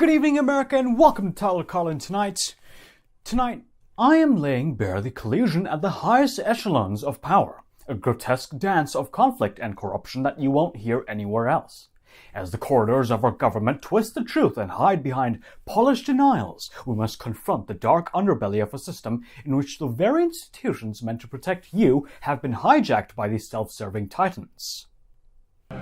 Good evening, America, and welcome to Carlin tonight. Tonight, I am laying bare the collusion at the highest echelons of power, a grotesque dance of conflict and corruption that you won't hear anywhere else. As the corridors of our government twist the truth and hide behind polished denials, we must confront the dark underbelly of a system in which the very institutions meant to protect you have been hijacked by these self-serving titans.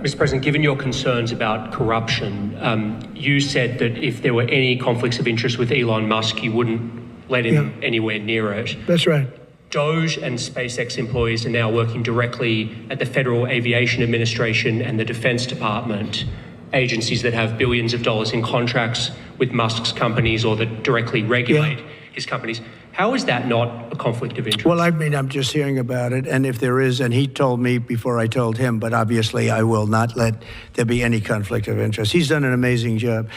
Mr. President, given your concerns about corruption, you said that if there were any conflicts of interest with Elon Musk, you wouldn't let him anywhere near it. That's right. Doge and SpaceX employees are now working directly at the Federal Aviation Administration and the Defense Department, agencies that have billions of dollars in contracts with Musk's companies or that directly regulate his companies. How is that not a conflict of interest? Well, I mean, I'm just hearing about it, and if there is, and he told me before I told him, but obviously I will not let there be any conflict of interest. He's done an amazing job.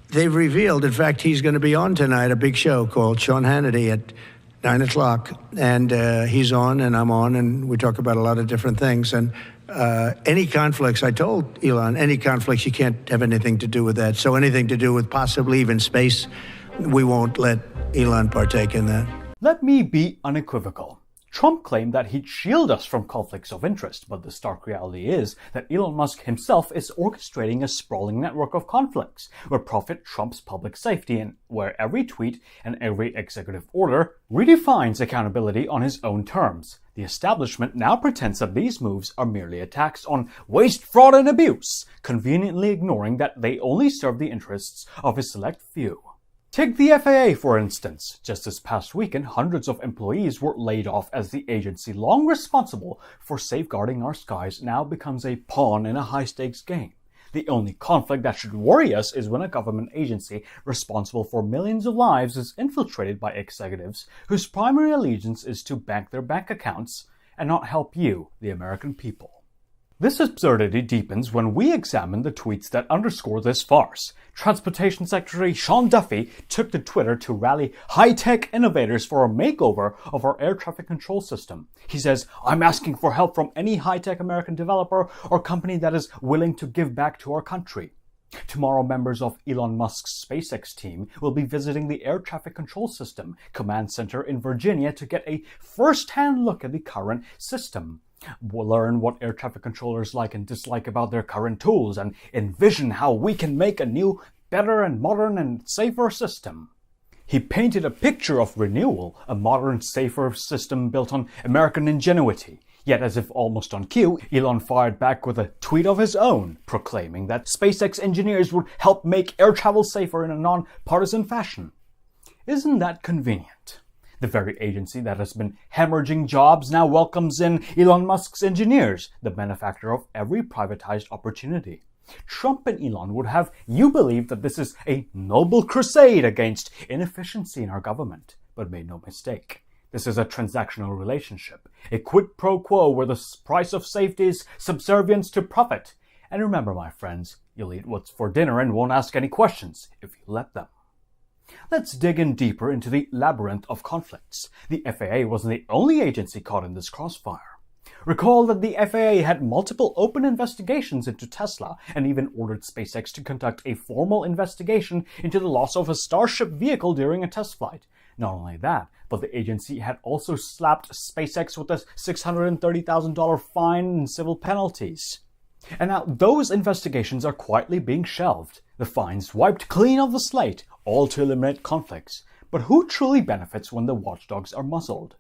They've revealed, in fact, he's going to be on tonight, a big show called Sean Hannity at 9 o'clock, and he's on and I'm on, and we talk about a lot of different things. And any conflicts, I told Elon, any conflicts, you can't have anything to do with that. So anything to do with possibly even space, we won't let Elon partake in that. Let me be unequivocal. Trump claimed that he'd shield us from conflicts of interest, but the stark reality is that Elon Musk himself is orchestrating a sprawling network of conflicts where profit trumps public safety and where every tweet and every executive order redefines accountability on his own terms. The establishment now pretends that these moves are merely attacks on waste, fraud, and abuse, conveniently ignoring that they only serve the interests of a select few. Take the FAA, for instance. Just this past weekend, hundreds of employees were laid off as the agency long responsible for safeguarding our skies now becomes a pawn in a high-stakes game. The only conflict that should worry us is when a government agency responsible for millions of lives is infiltrated by executives whose primary allegiance is to bank their bank accounts and not help you, the American people. This absurdity deepens when we examine the tweets that underscore this farce. Transportation Secretary Sean Duffy took to Twitter to rally high-tech innovators for a makeover of our air traffic control system. He says, "I'm asking for help from any high-tech American developer or company that is willing to give back to our country." Tomorrow, members of Elon Musk's SpaceX team will be visiting the Air Traffic Control System Command Center in Virginia to get a first-hand look at the current system. We'll learn what air traffic controllers like and dislike about their current tools and envision how we can make a new, better and modern and safer system. He painted a picture of renewal, a modern, safer system built on American ingenuity. Yet, as if almost on cue, Elon fired back with a tweet of his own, proclaiming that SpaceX engineers would help make air travel safer in a non-partisan fashion. Isn't that convenient? The very agency that has been hemorrhaging jobs now welcomes in Elon Musk's engineers, the benefactor of every privatized opportunity. Trump and Elon would have you believe that this is a noble crusade against inefficiency in our government. But make no mistake, this is a transactional relationship, a quid pro quo where the price of safety is subservience to profit. And remember, my friends, you'll eat what's for dinner and won't ask any questions if you let them. Let's dig in deeper into the labyrinth of conflicts. The FAA wasn't the only agency caught in this crossfire. Recall that the FAA had multiple open investigations into Tesla and even ordered SpaceX to conduct a formal investigation into the loss of a Starship vehicle during a test flight. Not only that, but the agency had also slapped SpaceX with a $630,000 fine and civil penalties. And now those investigations are quietly being shelved. The fines wiped clean of the slate, all to eliminate conflicts. But who truly benefits when the watchdogs are muzzled?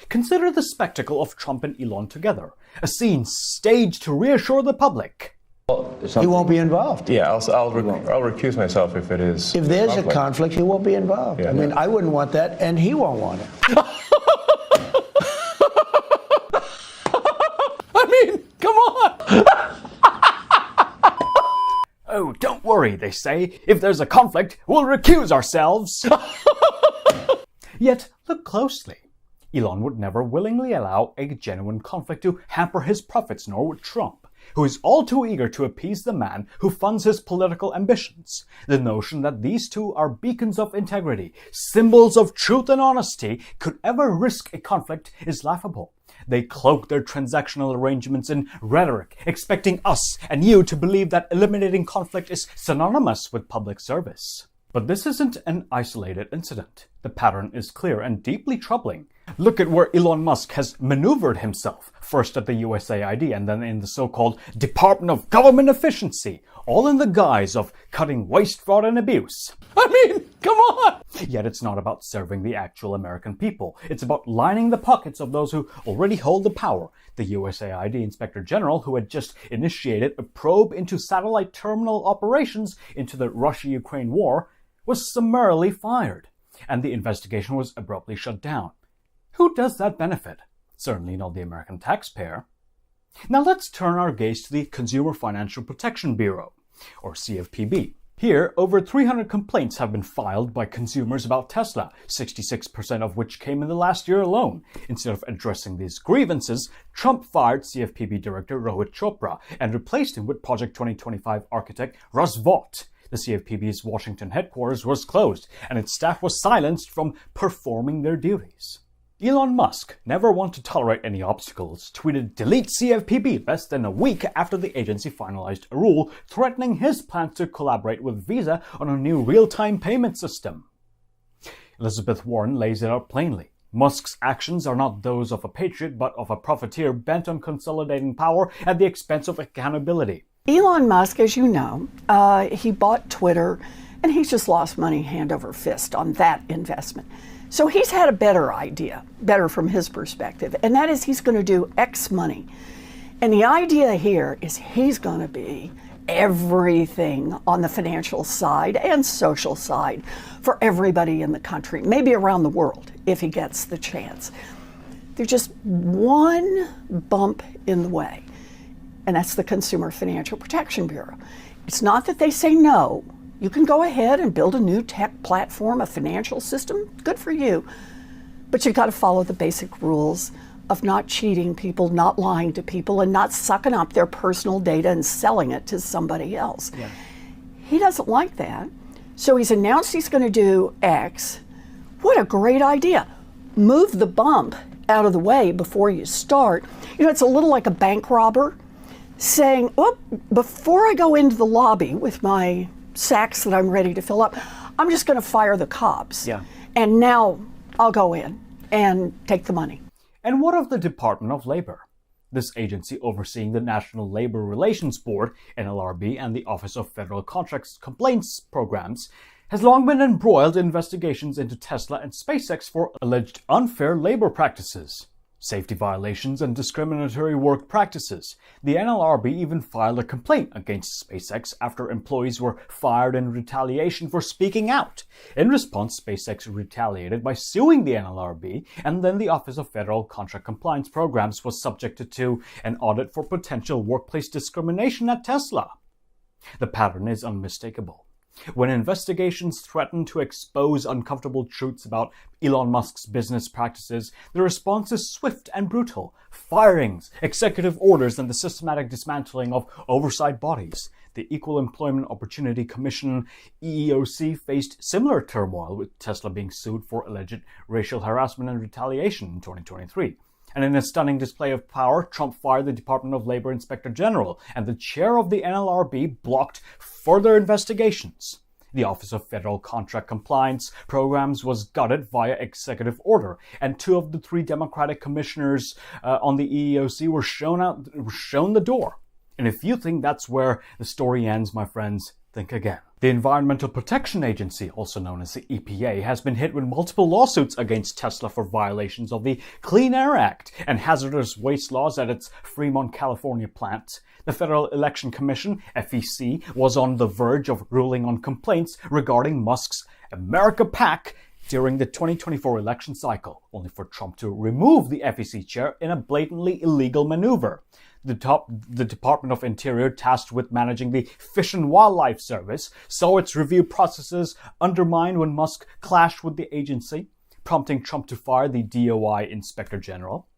Consider the spectacle of Trump and Elon together, a scene staged to reassure the public. He won't be involved. Yeah, I'll recuse myself if it is. If there's a conflict, he won't be involved. Yeah, I mean, I wouldn't want that, and he won't want it. I mean, come on! Oh, don't worry, they say. If there's a conflict, we'll recuse ourselves. Yet, look closely. Elon would never willingly allow a genuine conflict to hamper his profits, nor would Trump. who is all too eager to appease the man who funds his political ambitions. The notion that these two are beacons of integrity, symbols of truth and honesty, could ever risk a conflict is laughable. They cloak their transactional arrangements in rhetoric, expecting us and you to believe that eliminating conflict is synonymous with public service. But this isn't an isolated incident. The pattern is clear and deeply troubling. Look at where Elon Musk has maneuvered himself, first at the USAID and then in the so-called Department of Government Efficiency, all in the guise of cutting waste, fraud, and abuse. I mean, come on! Yet it's not about serving the actual American people. It's about lining the pockets of those who already hold the power. The USAID Inspector General, who had just initiated a probe into satellite terminal operations into the Russia-Ukraine war, was summarily fired, and the investigation was abruptly shut down. Who does that benefit? Certainly not the American taxpayer. Now let's turn our gaze to the Consumer Financial Protection Bureau, or CFPB. Here, over 300 complaints have been filed by consumers about Tesla, 66% of which came in the last year alone. Instead of addressing these grievances, Trump fired CFPB Director Rohit Chopra and replaced him with Project 2025 architect Russ Vought. The CFPB's Washington headquarters was closed, and its staff was silenced from performing their duties. Elon Musk, never one to tolerate any obstacles, tweeted "Delete CFPB" less than a week after the agency finalized a rule threatening his plans to collaborate with Visa on a new real-time payment system. Elizabeth Warren lays it out plainly. Musk's actions are not those of a patriot, but of a profiteer bent on consolidating power at the expense of accountability. Elon Musk, as you know, he bought Twitter, and he's just lost money hand over fist on that investment. So he's had a better idea, better from his perspective, and that is he's going to do X money. And the idea here is he's going to be everything on the financial side and social side for everybody in the country, maybe around the world, if he gets the chance. There's just one bump in the way, and that's the Consumer Financial Protection Bureau. It's not that they say no. You can go ahead and build a new tech platform, a financial system, good for you. But you've got to follow the basic rules of not cheating people, not lying to people, and not sucking up their personal data and selling it to somebody else. Yeah. He doesn't like that. So he's announced he's going to do X. What a great idea. Move the bump out of the way before you start. You know, it's a little like a bank robber saying, oh, before I go into the lobby with my sacks that I'm ready to fill up, I'm just going to fire the cops. Yeah. And now I'll go in and take the money. And what of the Department of Labor? This agency overseeing the National Labor Relations Board, NLRB, and the Office of Federal Contracts Complaints Programs has long been embroiled in investigations into Tesla and SpaceX for alleged unfair labor practices, safety violations, and discriminatory work practices. The NLRB even filed a complaint against SpaceX after employees were fired in retaliation for speaking out. In response, SpaceX retaliated by suing the NLRB, and then the Office of Federal Contract Compliance Programs was subjected to an audit for potential workplace discrimination at Tesla. The pattern is unmistakable. When investigations threaten to expose uncomfortable truths about Elon Musk's business practices, the response is swift and brutal. Firings, executive orders, and the systematic dismantling of oversight bodies. The Equal Employment Opportunity Commission, EEOC, faced similar turmoil, with Tesla being sued for alleged racial harassment and retaliation in 2023. And in a stunning display of power, Trump fired the Department of Labor Inspector General, and the chair of the NLRB blocked further investigations. The Office of Federal Contract Compliance Programs was gutted via executive order, and 2 of the 3 Democratic commissioners on the EEOC were shown the door. And if you think that's where the story ends, my friends, think again. The Environmental Protection Agency, also known as the EPA, has been hit with multiple lawsuits against Tesla for violations of the Clean Air Act and hazardous waste laws at its Fremont, California plant. The Federal Election Commission, FEC, was on the verge of ruling on complaints regarding Musk's America PAC during the 2024 election cycle, only for Trump to remove the FEC chair in a blatantly illegal maneuver. The Department of Interior, tasked with managing the Fish and Wildlife Service, saw its review processes undermined when Musk clashed with the agency, prompting Trump to fire the DOI Inspector General.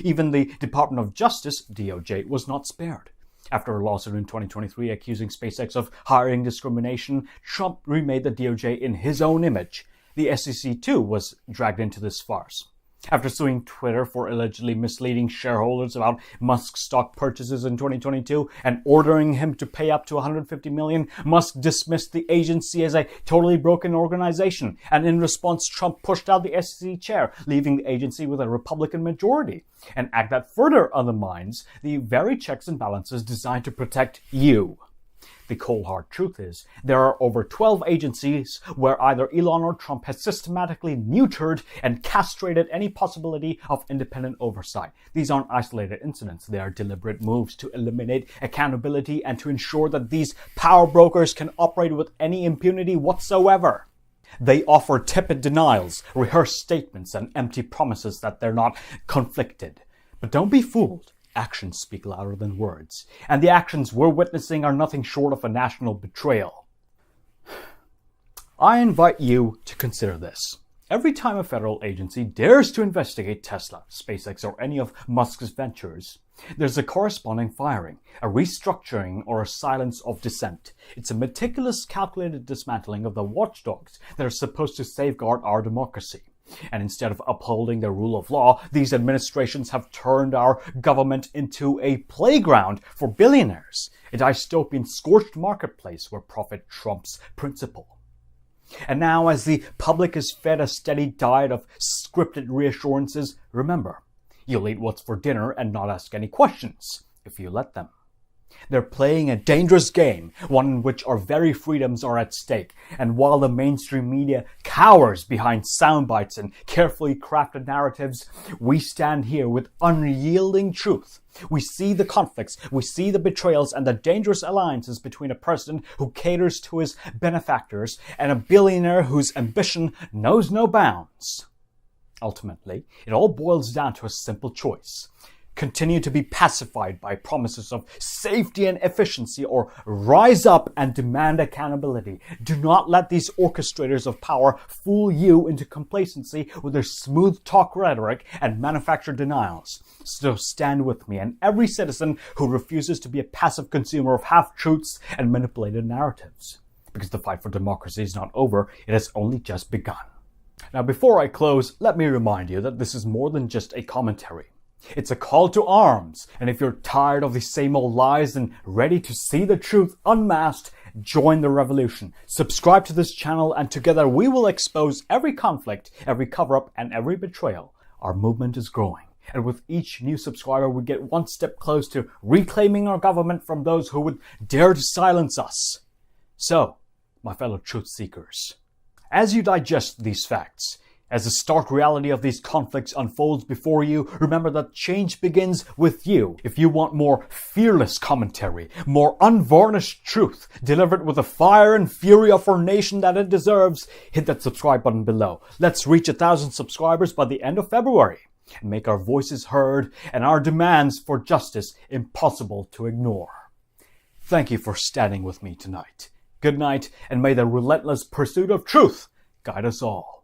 Even the Department of Justice, DOJ, was not spared. After a lawsuit in 2023 accusing SpaceX of hiring discrimination, Trump remade the DOJ in his own image. The SEC, too, was dragged into this farce. After suing Twitter for allegedly misleading shareholders about Musk's stock purchases in 2022 and ordering him to pay up to $150 million, Musk dismissed the agency as a totally broken organization. And in response, Trump pushed out the SEC chair, leaving the agency with a Republican majority, an act that further undermines the very checks and balances designed to protect you. The cold hard truth is, there are over 12 agencies where either Elon or Trump has systematically neutered and castrated any possibility of independent oversight. These aren't isolated incidents. They are deliberate moves to eliminate accountability and to ensure that these power brokers can operate with any impunity whatsoever. They offer tepid denials, rehearsed statements, and empty promises that they're not conflicted. But don't be fooled. Actions speak louder than words, and the actions we're witnessing are nothing short of a national betrayal. I invite you to consider this. Every time a federal agency dares to investigate Tesla, SpaceX, or any of Musk's ventures, there's a corresponding firing, a restructuring, or a silence of dissent. It's a meticulous, calculated dismantling of the watchdogs that are supposed to safeguard our democracy. And instead of upholding the rule of law, these administrations have turned our government into a playground for billionaires, a dystopian scorched marketplace where profit trumps principle. And now, as the public is fed a steady diet of scripted reassurances, remember, you'll eat what's for dinner and not ask any questions, if you let them. They're playing a dangerous game, one in which our very freedoms are at stake. And while the mainstream media cowers behind sound bites and carefully crafted narratives, we stand here with unyielding truth. We see the conflicts, we see the betrayals and the dangerous alliances between a president who caters to his benefactors and a billionaire whose ambition knows no bounds. Ultimately, it all boils down to a simple choice. Continue to be pacified by promises of safety and efficiency, or rise up and demand accountability. Do not let these orchestrators of power fool you into complacency with their smooth talk rhetoric and manufactured denials. So stand with me and every citizen who refuses to be a passive consumer of half-truths and manipulated narratives. Because the fight for democracy is not over, it has only just begun. Now, before I close, let me remind you that this is more than just a commentary. It's a call to arms, and if you're tired of the same old lies and ready to see the truth unmasked, join the revolution. Subscribe to this channel, and together we will expose every conflict, every cover-up, and every betrayal. Our movement is growing, and with each new subscriber we get one step close to reclaiming our government from those who would dare to silence us. So, my fellow truth seekers, as you digest these facts, as the stark reality of these conflicts unfolds before you, remember that change begins with you. If you want more fearless commentary, more unvarnished truth, delivered with the fire and fury of our nation that it deserves, hit that subscribe button below. Let's reach 1,000 subscribers by the end of February and make our voices heard and our demands for justice impossible to ignore. Thank you for standing with me tonight. Good night, and may the relentless pursuit of truth guide us all.